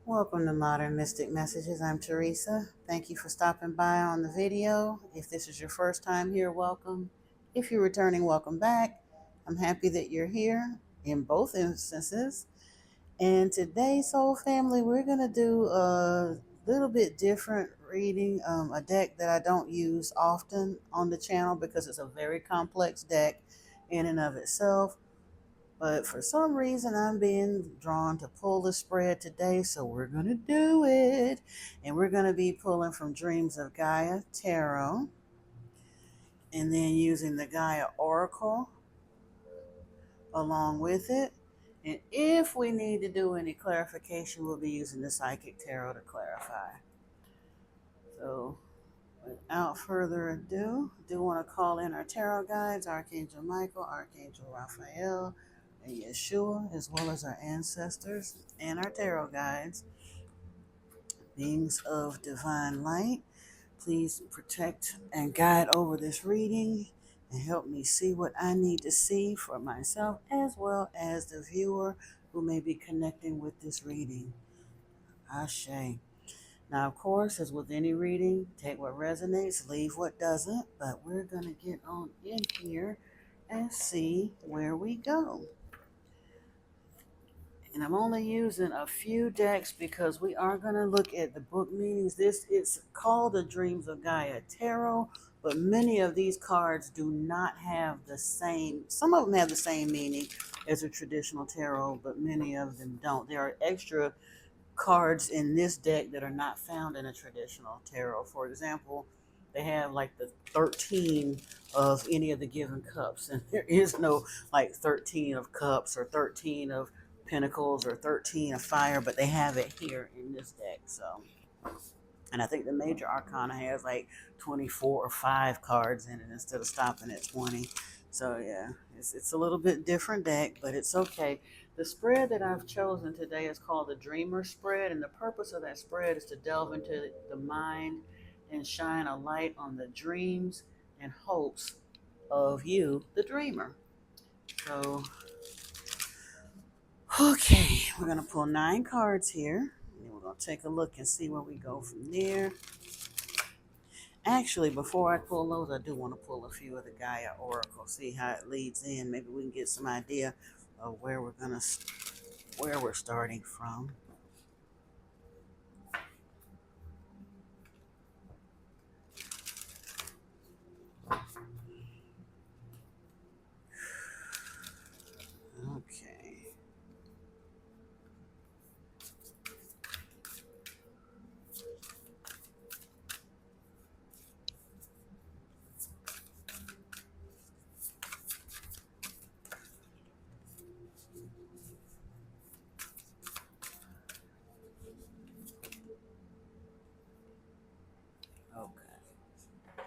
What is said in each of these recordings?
Welcome to Modern Mystic Messages. I'm Teresa. Thank you for stopping by on the video. If this is your first time here, welcome. If you're returning, welcome back. I'm happy that you're here in both instances. And today, Soul Family, we're going to do a little bit different reading, a deck that I don't use often on the channel because it's a very complex deck in and of itself. But for some reason, I'm being drawn to pull the spread today, so we're going to do it. And we're going to be pulling from Dreams of Gaia Tarot and then using the Gaia Oracle along with it. And if we need to do any clarification, we'll be using the Psychic Tarot to clarify. So without further ado, I do want to call in our tarot guides, Archangel Michael, Archangel Raphael, and Yeshua, as well as our ancestors and our tarot guides, beings of divine light. Please protect and guide over this reading and help me see what I need to see for myself as well as the viewer who may be connecting with this reading. Ashe. Now, of course, as with any reading, take what resonates, leave what doesn't, but we're going to get on in here and see where we go. And I'm only using a few decks because we are going to look at the book meanings. This is called the Dreams of Gaia Tarot, but many of these cards do not have the same, some of them have the same meaning as a traditional tarot, but many of them don't. There are extra cards in this deck that are not found in a traditional tarot. For example, they have like the 13 of any of the given cups, and there is no like 13 of cups or 13 of pentacles or 13 of fire, but they have it here in this deck. So, and I think the major arcana has like 24 or 5 cards in it instead of stopping at 20. So yeah, it's a little bit different deck, but it's okay. The spread that I've chosen today is called the Dreamer Spread, and the purpose of that spread is to delve into the mind and shine a light on the dreams and hopes of you, the dreamer. So, okay, we're going to pull 9 cards here, and we're going to take a look and see where we go from there. Actually, before I pull those, I do want to pull a few of the Gaia Oracle, see how it leads in. Maybe we can get some idea of where we're starting from. Okay. Okay. I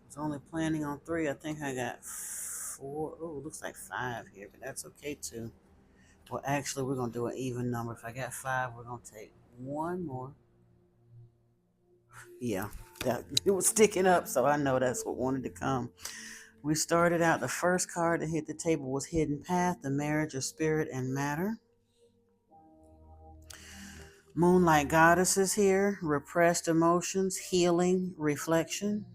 was only planning on 3. I think I got 4. Oh, looks like 5 here, but that's okay too. Well, actually, we're going to do an even number. If I got 5, we're going to take one more. Yeah, that it was sticking up, so I know that's what wanted to come. We started out, the first card that hit the table was Hidden Path, the marriage of spirit and matter. Moonlight Goddess is here, repressed emotions, healing, reflection.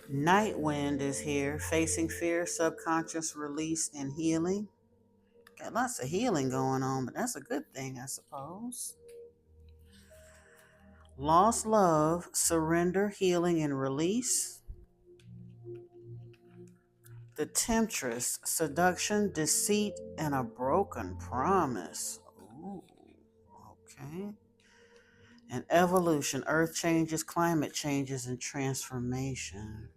Night Wind is here, facing fear, subconscious release, and healing. Got lots of healing going on, but that's a good thing, I suppose. Lost Love, surrender, healing, and release. The Temptress, seduction, deceit, and a broken promise. Ooh, okay. And Evolution, earth changes, climate changes, and transformation.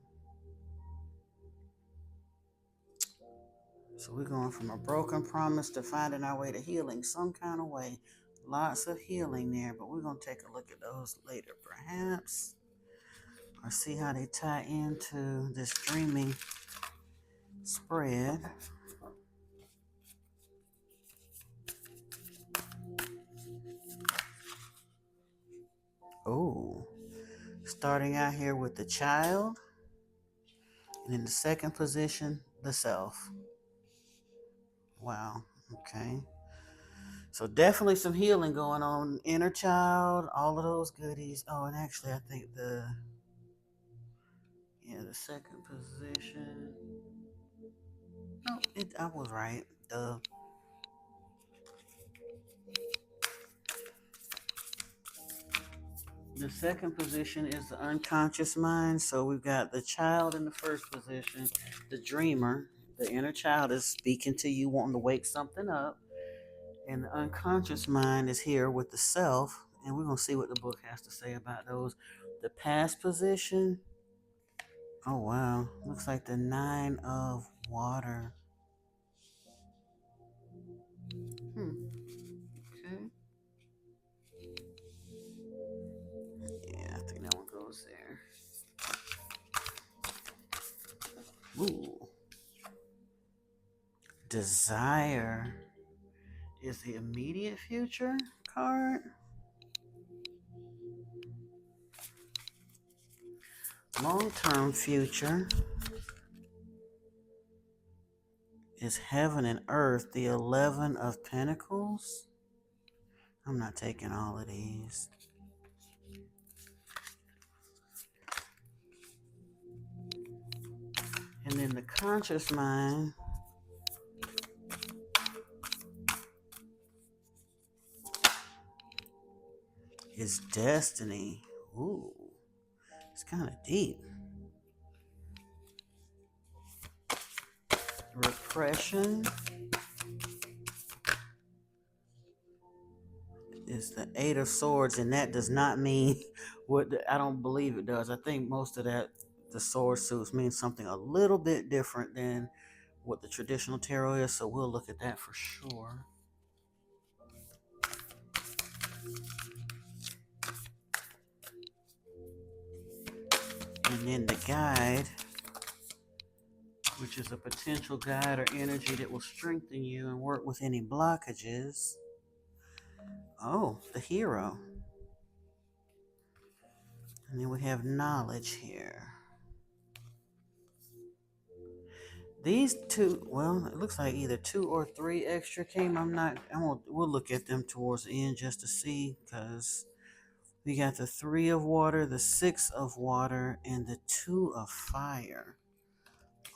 So we're going from a broken promise to finding our way to healing some kind of way. Lots of healing there, but we're going to take a look at those later perhaps. Or see how they tie into this dreaming spread. Oh, starting out here with the child. And in the second position, the self. Wow, okay. So definitely some healing going on. Inner child, all of those goodies. Oh, and actually I think the second position. No, I was right. The second position is the unconscious mind. So we've got the child in the first position, the dreamer. The inner child is speaking to you, wanting to wake something up. And the unconscious mind is here with the self. And we're going to see what the book has to say about those. The past position. Oh, wow. Looks like the nine of water. Hmm. Okay. Yeah, I think that one goes there. Ooh. Desire is the immediate future card. Long-term future is heaven and earth, the 11 of pentacles. I'm not taking all of these. And then the conscious mind is destiny. Ooh, it's kind of deep. Repression is the Eight of Swords, and that does not mean I don't believe it does. I think most of that, the sword suits, means something a little bit different than what the traditional tarot is, so we'll look at that for sure. And then the guide, which is a potential guide or energy that will strengthen you and work with any blockages. Oh, the hero. And then we have knowledge here. These two, well, it looks like either 2 or 3 extra came. We'll look at them towards the end just to see, because we got the 3 of water, the 6 of water, and the 2 of fire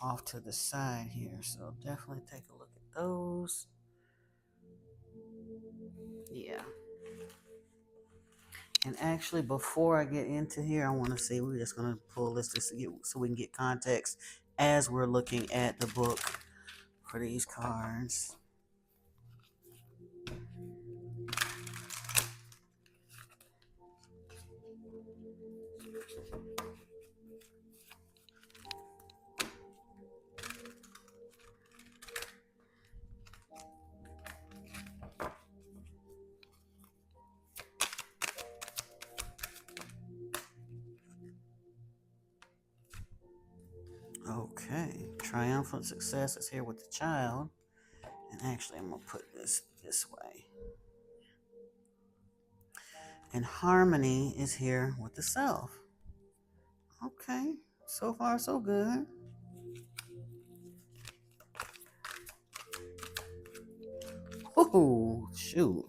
off to the side here. So definitely take a look at those. Yeah. And actually, before I get into here, I want to see, we're just going to pull this just to get, so we can get context as we're looking at the book for these cards. Okay, triumphant success is here with the child. And actually, I'm going to put this way. And harmony is here with the self. Okay, so far so good. Oh, shoot.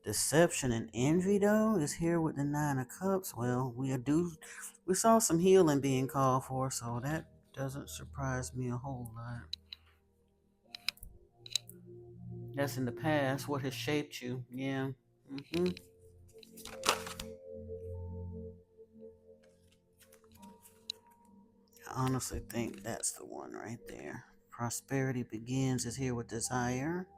Deception and envy, though, is here with the 9 of cups. Well, we saw some healing being called for, so that doesn't surprise me a whole lot. That's in the past, what has shaped you. Yeah. I honestly think that's the one right there. Prosperity begins is here with desire.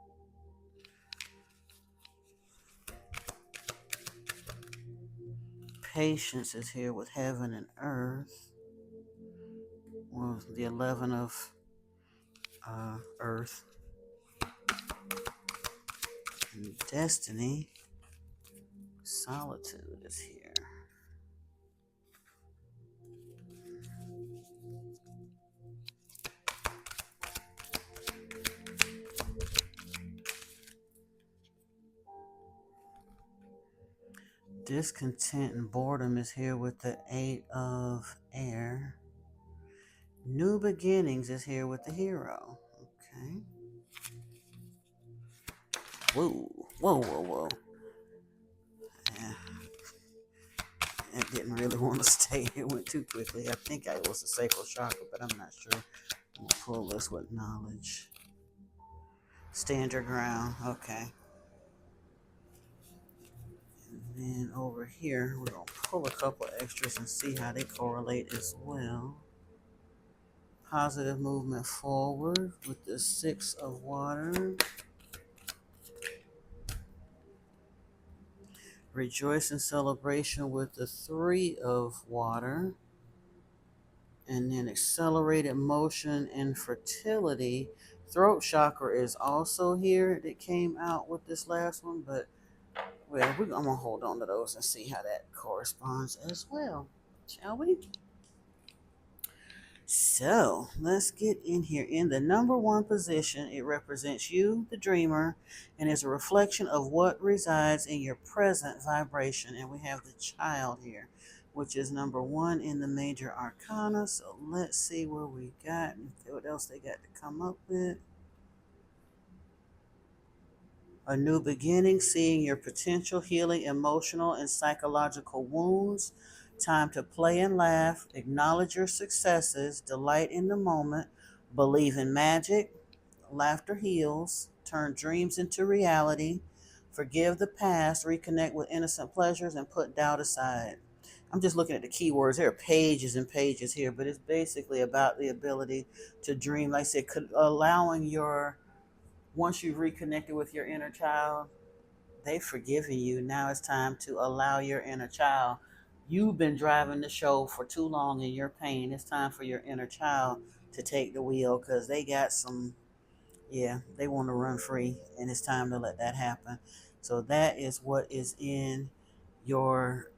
Patience is here with heaven and earth. Well, the 11 of earth. And destiny, solitude is here. Discontent and boredom is here with the 8 of air. New beginnings is here with the hero. Okay. Whoa, Whoa, whoa, whoa. Yeah, it didn't really want to stay. It went too quickly. I think it was a sacral chakra, but I'm not sure. I'm gonna pull this with knowledge. Stand your ground. Okay. And then over here, we're gonna pull a couple extras and see how they correlate as well. Positive movement forward with the Six of Water. Rejoice in celebration with the Three of Water. And then accelerated motion and fertility. Throat chakra is also here that came out with this last one, but well, I'm gonna hold on to those and see how that corresponds as well, shall we? So let's get in here. In the number one position, it represents you, the dreamer, and is a reflection of what resides in your present vibration. And we have the child here, which is number one in the major arcana. So let's see where we got and what else they got to come up with. A new beginning, seeing your potential, healing emotional and psychological wounds. Time to play and laugh, acknowledge your successes, delight in the moment, believe in magic, laughter heals, turn dreams into reality, forgive the past, reconnect with innocent pleasures, and put doubt aside. I'm just looking at the keywords. There are pages and pages here, but it's basically about the ability to dream. Like I said, allowing your once you've reconnected with your inner child, they've forgiven you. Now it's time to allow your inner child. You've been driving the show for too long in your pain. It's time for your inner child to take the wheel because they got some, yeah, they want to run free, and it's time to let that happen. So that is what is in your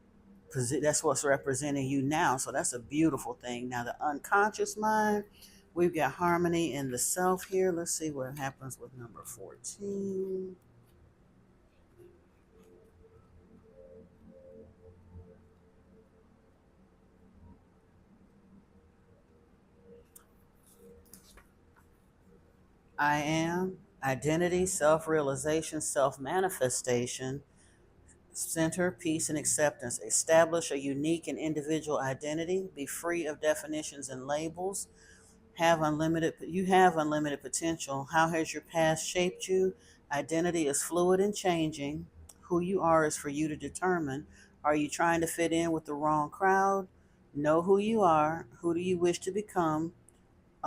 position. That's what's representing you now. So that's a beautiful thing. Now, the unconscious mind, we've got harmony in the self here. Let's see what happens with number 14. I am identity, self realization, self manifestation, center, peace, and acceptance. Establish a unique and individual identity. Be free of definitions and labels. You have unlimited potential. How has your past shaped you? Identity is fluid and changing. Who you are is for you to determine. Are you trying to fit in with the wrong crowd? Know who you are. Who do you wish to become?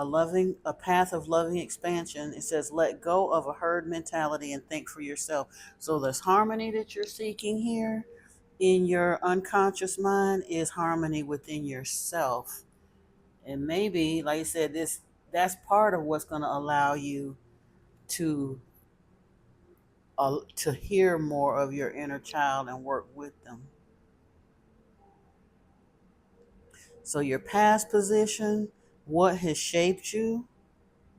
A path of loving expansion. It says let go of a herd mentality and think for yourself. So this harmony that you're seeking here in your unconscious mind is harmony within yourself. And maybe, like I said, this that's part of what's going to allow you to to hear more of your inner child and work with them. So your past position, what has shaped you,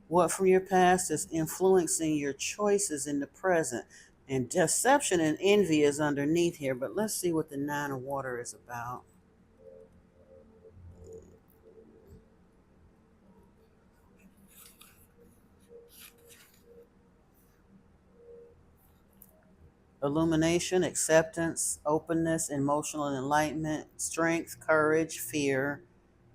what from your past is influencing your choices in the present. And deception and envy is underneath here, but let's see what the Nine of Water is about. Illumination, acceptance, openness, emotional enlightenment, strength, courage, fear,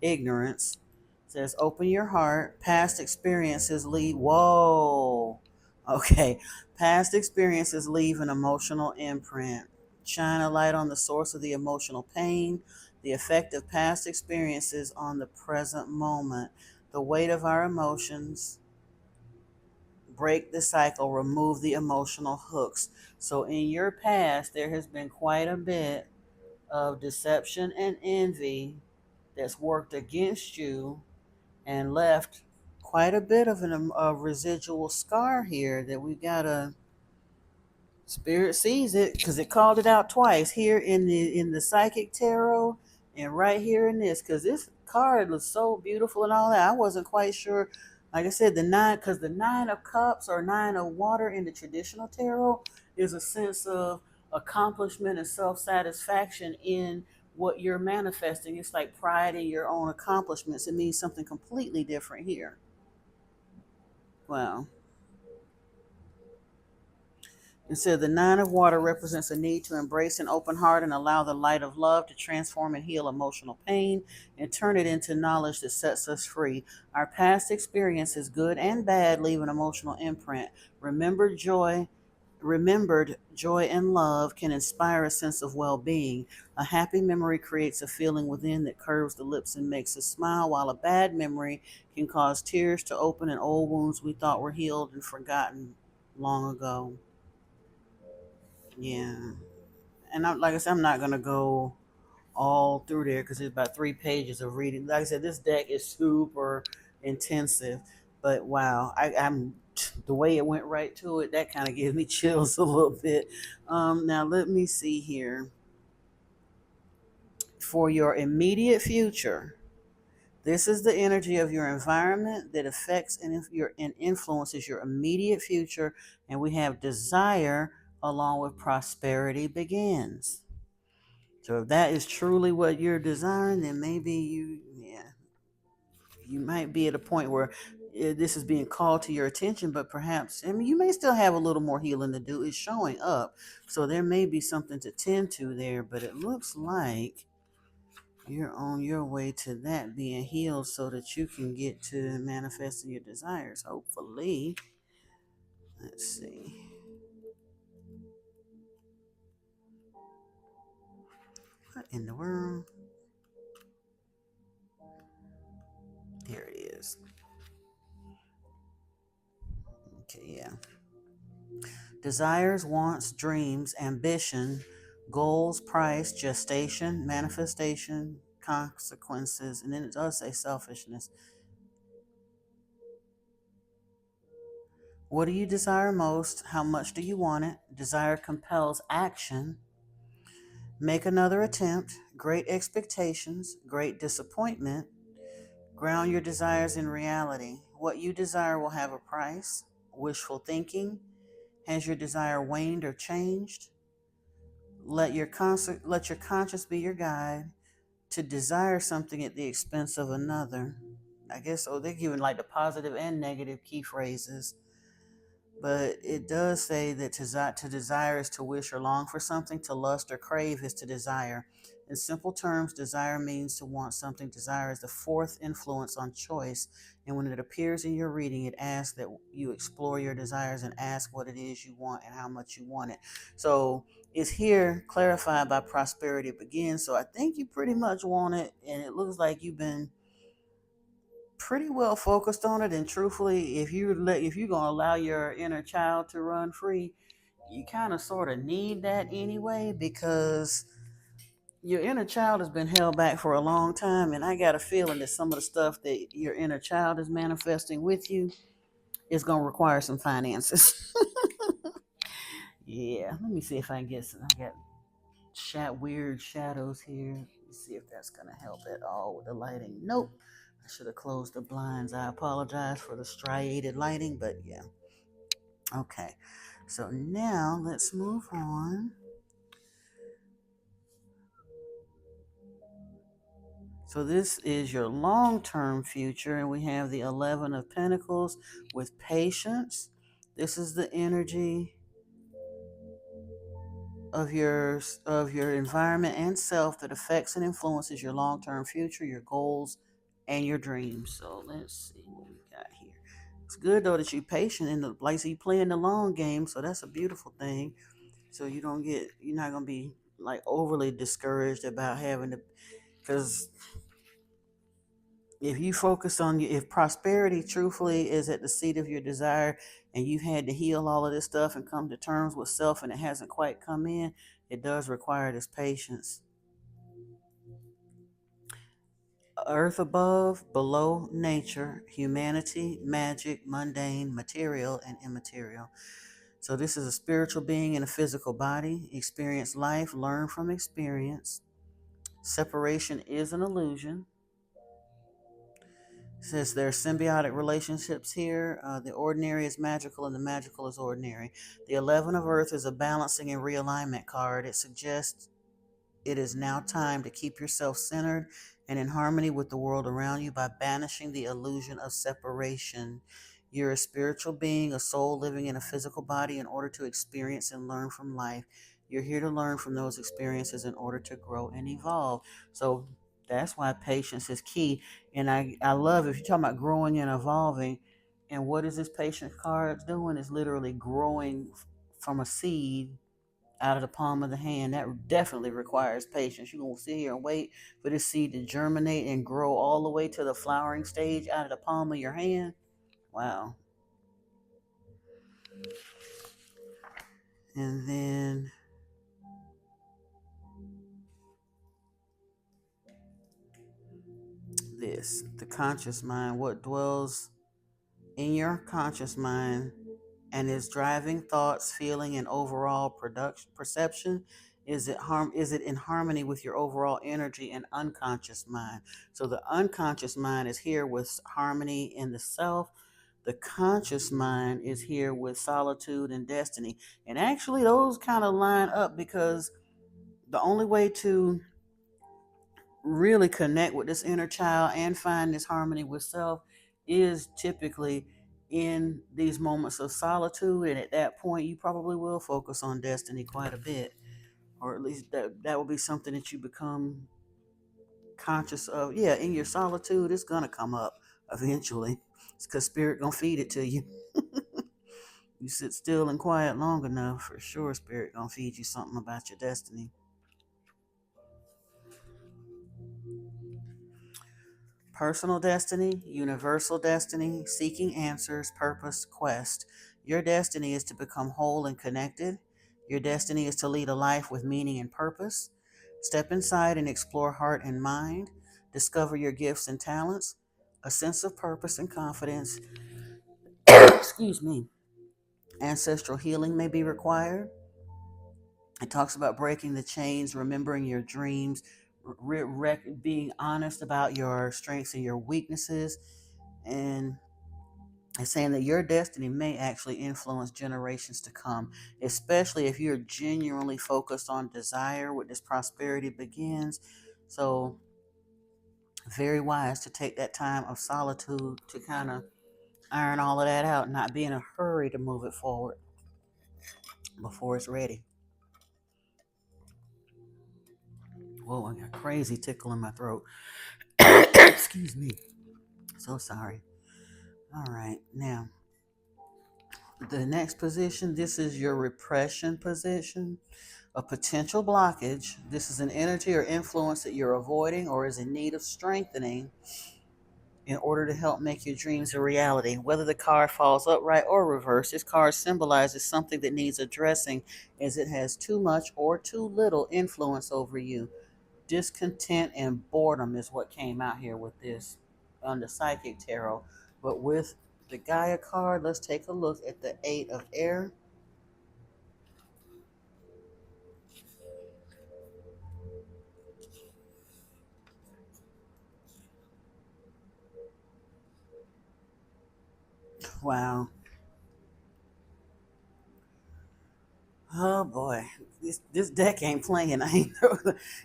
ignorance. It says open your heart. Past experiences leave. Whoa. Okay. Past experiences leave an emotional imprint. Shine a light on the source of the emotional pain, the effect of past experiences on the present moment, the weight of our emotions. Break the cycle, remove the emotional hooks. So, in your past, there has been quite a bit of deception and envy that's worked against you and left quite a bit of a residual scar here that we got to Spirit sees it because it called it out twice here in the psychic tarot and right here in this because this card was so beautiful and all that. I wasn't quite sure. Like I said, the nine of cups or nine of water in the traditional tarot is a sense of accomplishment and self satisfaction in what you're manifesting. It's like pride in your own accomplishments. It means something completely different here. Wow. It said the nine of water represents a need to embrace an open heart and allow the light of love to transform and heal emotional pain and turn it into knowledge that sets us free. Our past experiences, good and bad, leave an emotional imprint. Remembered joy, remembered joy and love can inspire a sense of well-being. A happy memory creates a feeling within that curves the lips and makes us smile, while a bad memory can cause tears to open and old wounds we thought were healed and forgotten long ago. Yeah. And I'm like I said, I'm not gonna go all through there because it's about 3 pages of reading. Like I said, this deck is super intensive, but wow, I'm the way it went right to it. That kind of gives me chills a little bit. Now let me see here. For your immediate future, this is the energy of your environment that affects and influences your immediate future, and we have desire along with prosperity begins. So if that is truly what you're desiring, then maybe you might be at a point where this is being called to your attention, but perhaps, I mean, you may still have a little more healing to do. It's showing up. So there may be something to tend to there, but it looks like you're on your way to that being healed so that you can get to manifesting your desires, hopefully. Let's see. What in the world? Here it is. Okay, yeah. Desires, wants, dreams, ambition, goals, price, gestation, manifestation, consequences, and then it does say selfishness. What do you desire most? How much do you want it? Desire compels action. Make another attempt. Great expectations, great disappointment. Ground your desires in reality. What you desire will have a price. Wishful thinking. Has your desire waned or changed? Let your conscience be your guide. To desire something at the expense of another. I guess so. They're giving like the positive and negative key phrases. But it does say that to desire is to wish or long for something, to lust or crave is to desire. In simple terms, desire means to want something. Desire is the fourth influence on choice. And when it appears in your reading, it asks that you explore your desires and ask what it is you want and how much you want it. So it's here clarified by prosperity begins. So I think you pretty much want it. And it looks like you've been pretty well focused on it. And truthfully, if you're gonna allow your inner child to run free, you kind of sort of need that anyway, because your inner child has been held back for a long time, and I got a feeling that some of the stuff that your inner child is manifesting with you is gonna require some finances. Yeah, let me see if I can get some. I got weird shadows here. Let's see if that's gonna help at all with the lighting. Nope. I should have closed the blinds. I apologize for the striated lighting, but yeah. Okay. So now let's move on. So this is your long-term future, and we have the 11 of Pentacles with patience. This is the energy of your environment and self that affects and influences your long-term future, your goals, and your dreams. So let's see what we got here. It's good though that you're patient and like so you playing the long game, so that's a beautiful thing. So you're not gonna be like overly discouraged about having to, because if you focus on if prosperity truthfully is at the seat of your desire, and you've had to heal all of this stuff and come to terms with self and it hasn't quite come in, it does require this patience. Earth above, below nature, humanity, magic, mundane, material, and immaterial. So this is a spiritual being in a physical body. Experience life, learn from experience. Separation is an illusion. Says there are symbiotic relationships here. The ordinary is magical and the magical is ordinary. The 11 of Earth is a balancing and realignment card. It suggests it is now time to keep yourself centered and in harmony with the world around you by banishing the illusion of separation. You're a spiritual being, a soul living in a physical body in order to experience and learn from life. You're here to learn from those experiences in order to grow and evolve. So that's why patience is key. And I love, if you're talking about growing and evolving, and what is this patience card doing? Is literally growing from a seed out of the palm of the hand. That definitely requires patience. You're going to sit here and wait for this seed to germinate and grow all the way to the flowering stage out of the palm of your hand. Wow. And then this, the conscious mind, what dwells in your conscious mind and is driving thoughts, feeling, and overall production perception. Is it in harmony with your overall energy and unconscious mind? So the unconscious mind is here with harmony in the self. The conscious mind is here with solitude and destiny. And actually those kind of line up, because the only way to really connect with this inner child and find this harmony with self is typically in these moments of solitude. And at that point you probably will focus on destiny quite a bit, or at least that will be something that you become conscious of. Yeah, in your solitude it's gonna come up eventually. It's because spirit gonna feed it to you. You sit still and quiet long enough, for sure spirit gonna feed you something about your destiny. Personal destiny, universal destiny, seeking answers, purpose, quest. Your destiny is to become whole and connected. Your destiny is to lead a life with meaning and purpose. Step inside and explore heart and mind. Discover your gifts and talents. A sense of purpose and confidence. Excuse me. Ancestral healing may be required. It talks about breaking the chains, remembering your dreams, being honest about your strengths and your weaknesses, and it's saying that your destiny may actually influence generations to come, especially if you're genuinely focused on desire with this prosperity begins. So, very wise to take that time of solitude to kind of iron all of that out, not be in a hurry to move it forward before it's ready. Whoa, I got crazy tickle in my throat. Excuse me. So sorry. All right, now the next position, this is your repression position. A potential blockage. This is an energy or influence that you're avoiding or is in need of strengthening in order to help make your dreams a reality. Whether the card falls upright or reversed, this card symbolizes something that needs addressing, as it has too much or too little influence over you. Discontent and boredom is what came out here with this on the Psychic Tarot. But with the Gaia card, let's take a look at the Eight of Air. Wow. Oh boy, this deck ain't playing. I ain't know.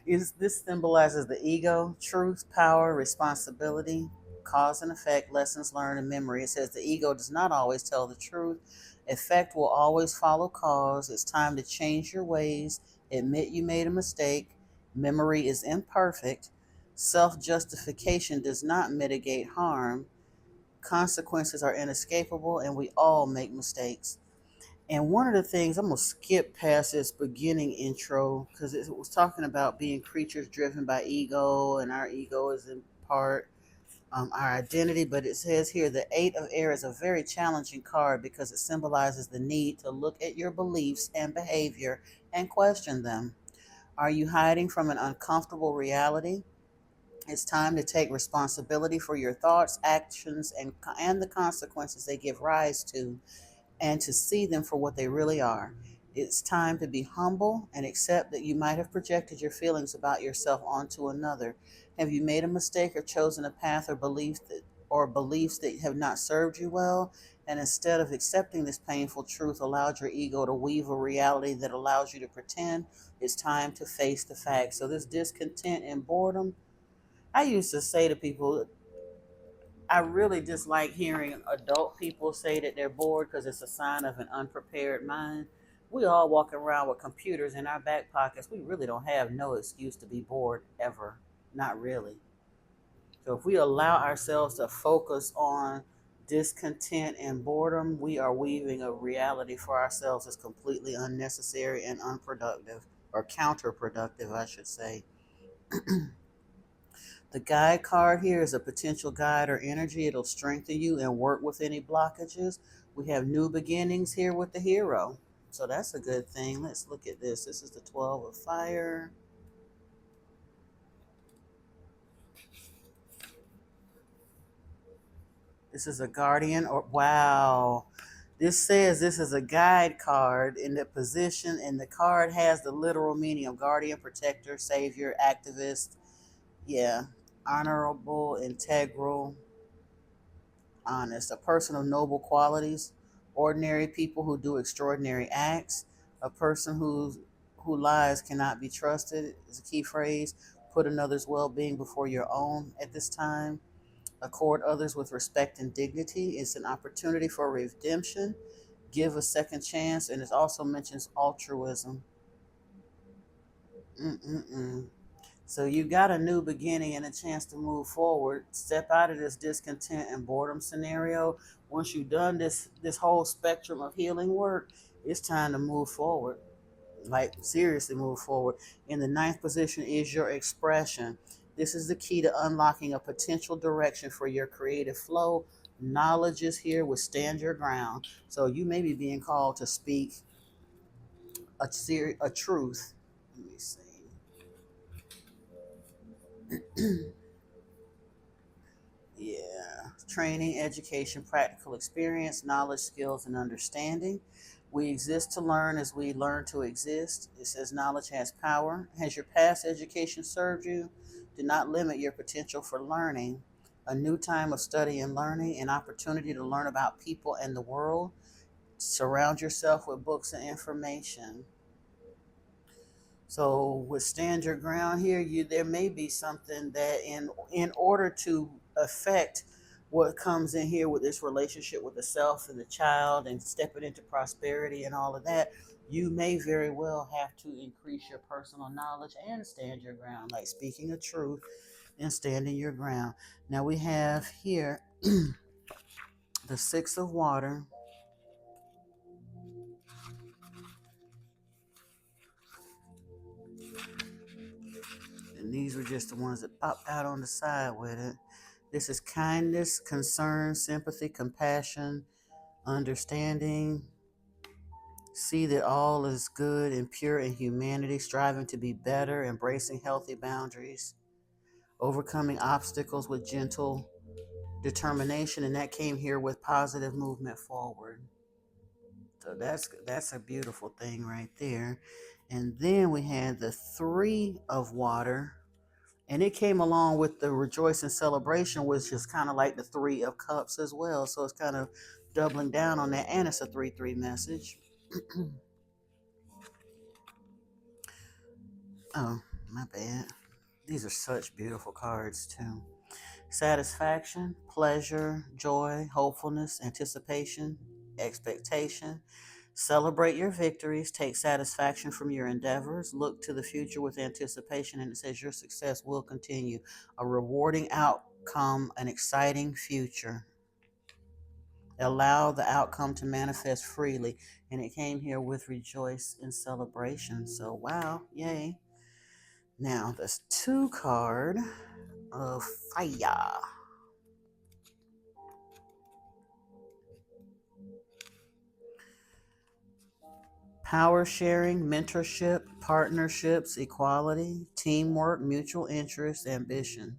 This symbolizes the ego, truth, power, responsibility, cause and effect, lessons learned, and memory. It says the ego does not always tell the truth. Effect will always follow cause. It's time to change your ways. Admit you made a mistake. Memory is imperfect. Self justification does not mitigate harm. Consequences are inescapable, and we all make mistakes. And one of the things, I'm going to skip past this beginning intro because it was talking about being creatures driven by ego, and our ego is in part our identity. But it says here the Eight of Air is a very challenging card because it symbolizes the need to look at your beliefs and behavior and question them. Are you hiding from an uncomfortable reality? It's time to take responsibility for your thoughts, actions, and the consequences they give rise to, and to see them for what they really are. It's time to be humble and accept that you might have projected your feelings about yourself onto another. Have you made a mistake or chosen a path or beliefs that have not served you well? And instead of accepting this painful truth, allowed your ego to weave a reality that allows you to pretend. It's time to face the facts. So this discontent and boredom, I used to say to people, I really dislike hearing adult people say that they're bored because it's a sign of an unprepared mind. We all walk around with computers in our back pockets. We really don't have no excuse to be bored ever. Not really. So if we allow ourselves to focus on discontent and boredom, we are weaving a reality for ourselves that's completely unnecessary and unproductive, or counterproductive, I should say. The guide card here is a potential guide or energy. It'll strengthen you and work with any blockages. We have new beginnings here with the hero. So that's a good thing. Let's look at this. This is the 12 of fire. This is a guardian or wow. This says this is a guide card in the position, and the card has the literal meaning of guardian, protector, savior, activist. Yeah. Honorable, integral, honest, a person of noble qualities, ordinary people who do extraordinary acts, a person who lies cannot be trusted is a key phrase. Put another's well-being before your own at this time. Accord others with respect and dignity. It's an opportunity for redemption. Give a second chance, and it also mentions altruism. Mm-mm-mm. So you got a new beginning and a chance to move forward. Step out of this discontent and boredom scenario. Once you've done this whole spectrum of healing work, it's time to move forward. Like seriously move forward. In the ninth position is your expression. This is the key to unlocking a potential direction for your creative flow. Knowledge is here. Withstand your ground. So you may be being called to speak a truth. Let me see. Yeah, training, education, practical experience, knowledge, skills, and understanding. We exist to learn as we learn to exist. It says knowledge has power. Has your past education served you? Do not limit your potential for learning. A new time of study and learning, an opportunity to learn about people and the world. Surround yourself with books and information. So withstand your ground here. You there may be something that in order to affect what comes in here with this relationship with the self and the child and stepping into prosperity and all of that, you may very well have to increase your personal knowledge and stand your ground, like speaking a truth and standing your ground. Now we have here the six of water. And these were just the ones that popped out on the side with it. This is kindness, concern, sympathy, compassion, understanding. See that all is good and pure in humanity, striving to be better, embracing healthy boundaries, overcoming obstacles with gentle determination, and that came here with positive movement forward. So that's a beautiful thing right there. And then we had the three of water. And it came along with the rejoice and celebration, which is kind of like the three of cups as well. So it's kind of doubling down on that. And it's a 3-3 message. Oh, my bad. These are such beautiful cards, too. Satisfaction, pleasure, joy, hopefulness, anticipation, expectation. Celebrate your victories. Take satisfaction from your endeavors. Look to the future with anticipation. And it says your success will continue. A rewarding outcome, an exciting future. Allow the outcome to manifest freely. And it came here with rejoice and celebration. So, wow, yay. Now, this two card of fire. Power sharing, mentorship, partnerships, equality, teamwork, mutual interest, ambition.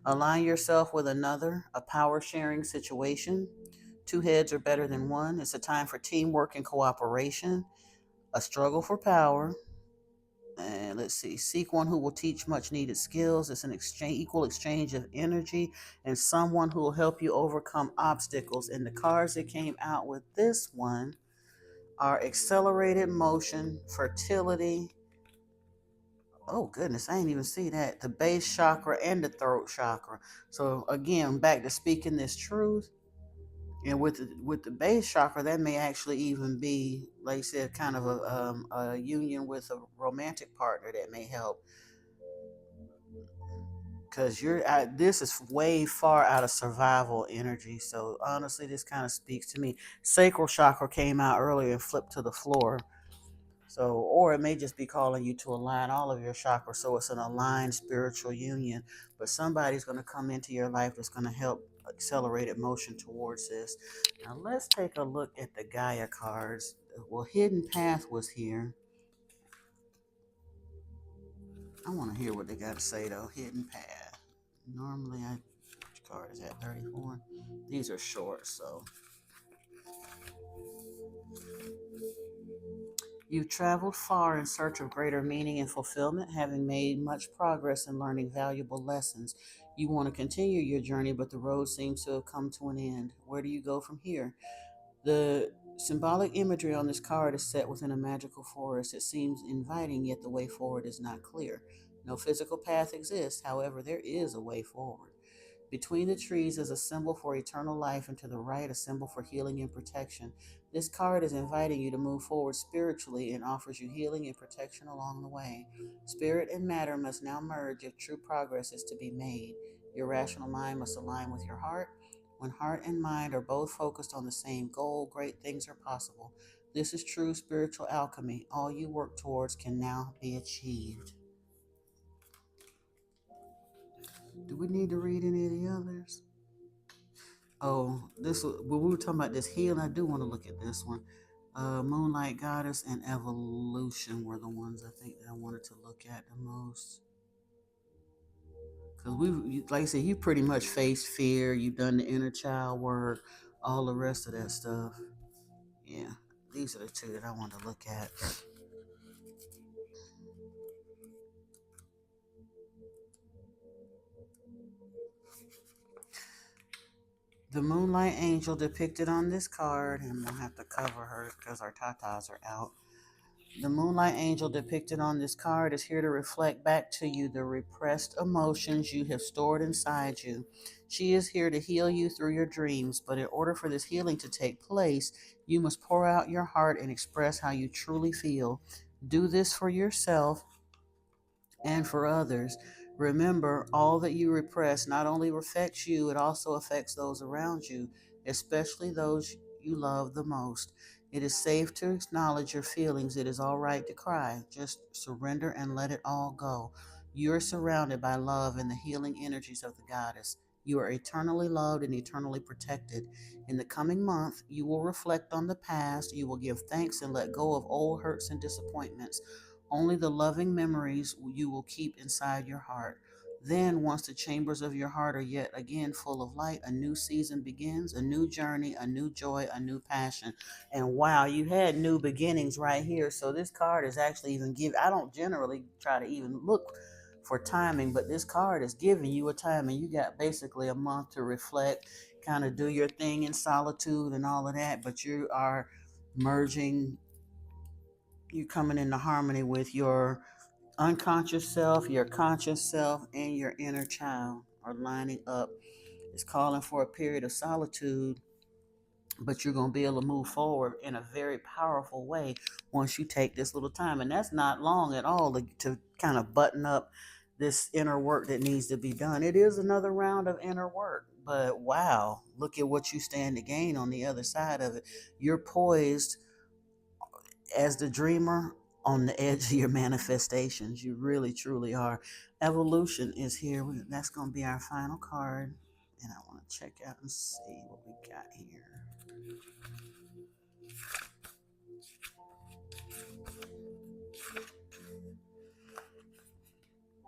Align yourself with another, a power sharing situation. Two heads are better than one. It's a time for teamwork and cooperation, a struggle for power. And let's see, seek one who will teach much needed skills. It's an equal exchange of energy and someone who will help you overcome obstacles. And the cards that came out with this one are accelerated motion, fertility, Oh goodness, I didn't even see that. The base chakra and the throat chakra. So again, back to speaking this truth. And with the base chakra, that may actually even be, like I said, kind of a union with a romantic partner that may help. Because this is way far out of survival energy. So honestly, this kind of speaks to me. Sacral chakra came out earlier and flipped to the floor. So, or it may just be calling you to align all of your chakras. So it's an aligned spiritual union. But somebody's going to come into your life that's going to help accelerated motion towards this. Now let's take a look at the Gaia cards. Well, hidden path was here. I want to hear what they got to say though. Hidden path. Normally, which card is that? 34. These are short, so you've traveled far in search of greater meaning and fulfillment, having made much progress in learning valuable lessons. You want to continue your journey, but the road seems to have come to an end. Where do you go from here? The symbolic imagery on this card is set within a magical forest. It seems inviting, yet the way forward is not clear. No physical path exists, however, there is a way forward. Between the trees is a symbol for eternal life, and to the right, a symbol for healing and protection. This card is inviting you to move forward spiritually and offers you healing and protection along the way. Spirit and matter must now merge if true progress is to be made. Your rational mind must align with your heart. When heart and mind are both focused on the same goal, great things are possible. This is true spiritual alchemy. All you work towards can now be achieved. Do we need to read any of the others? Oh, when we were talking about this healing, I do want to look at this one. Moonlight Goddess and Evolution were the ones I think that I wanted to look at the most. Because like I said, you pretty much faced fear, you've done the inner child work, all the rest of that stuff. Yeah, these are the two that I want to look at. The Moonlight Angel depicted on this card, and we'll have to cover her because our tatas are out. The Moonlight Angel depicted on this card is here to reflect back to you the repressed emotions you have stored inside you. She is here to heal you through your dreams, but in order for this healing to take place, you must pour out your heart and express how you truly feel. Do this for yourself and for others. Remember, all that you repress not only affects you, it also affects those around you, especially those you love the most. It is safe to acknowledge your feelings. It is all right to cry. Just surrender and let it all go. You are surrounded by love and the healing energies of the goddess. You are eternally loved and eternally protected. In the coming month, you will reflect on the past. You will give thanks and let go of old hurts and disappointments. Only the loving memories you will keep inside your heart. Then, once the chambers of your heart are yet again full of light, a new season begins, a new journey, a new joy, a new passion. And wow, you had new beginnings right here. So this card is actually even give. I don't generally try to even look for timing, but this card is giving you a time, and you got basically a month to reflect, kind of do your thing in solitude and all of that. But you are merging, you coming into harmony with your unconscious self, your conscious self, and your inner child are lining up. It's calling for a period of solitude, but you're going to be able to move forward in a very powerful way once you take this little time. And that's not long at all to kind of button up this inner work that needs to be done. It is another round of inner work, but wow, look at what you stand to gain on the other side of it. You're poised as the dreamer on the edge of your manifestations. You really, truly are. Evolution is here. That's going to be our final card. And I want to check out and see what we got here.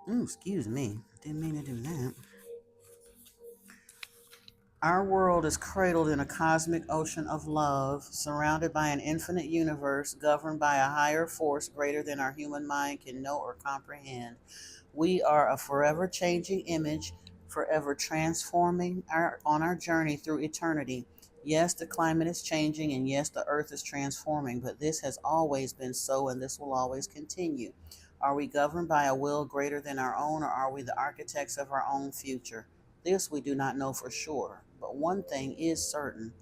Ooh, excuse me. Didn't mean to do that. Our world is cradled in a cosmic ocean of love, surrounded by an infinite universe, governed by a higher force greater than our human mind can know or comprehend. We are a forever changing image, forever transforming on our journey through eternity. Yes, the climate is changing, and yes, the earth is transforming, but this has always been so, and this will always continue. Are we governed by a will greater than our own, or are we the architects of our own future? This we do not know for sure, but one thing is certain.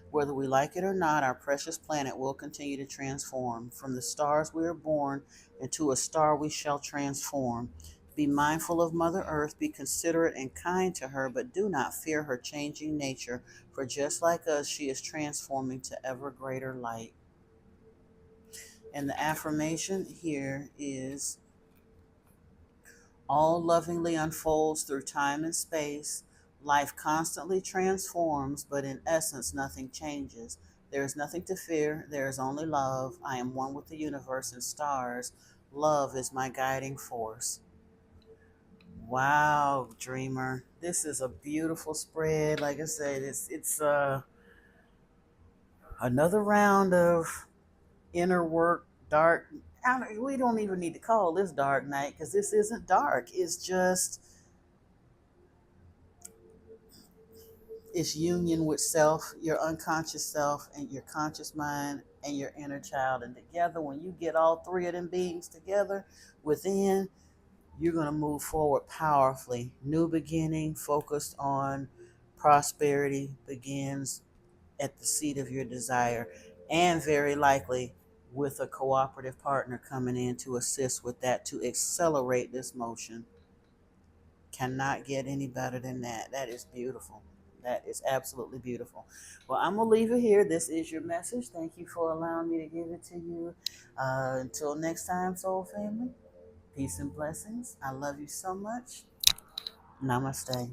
Whether we like it or not, our precious planet will continue to transform. From the stars we are born, into a star we shall transform. Be mindful of Mother Earth, be considerate and kind to her, but do not fear her changing nature, for just like us, she is transforming to ever greater light. And the affirmation here is: all lovingly unfolds through time and space. Life constantly transforms, but in essence, nothing changes. There is nothing to fear. There is only love. I am one with the universe and stars. Love is my guiding force. Wow, dreamer. This is a beautiful spread. Like I said, it's another round of inner work, dark. We don't even need to call this dark night, because this isn't dark. It's union with self, your unconscious self, and your conscious mind, and your inner child. And together, when you get all three of them beings together within, you're going to move forward powerfully. New beginning, focused on prosperity, begins at the seat of your desire, and very likely with a cooperative partner coming in to assist with that, to accelerate this motion. Cannot get any better than that. That is beautiful. That is absolutely beautiful. Well, I'm going to leave it here. This is your message. Thank you for allowing me to give it to you. Until next time, soul family, peace and blessings. I love you so much. Namaste.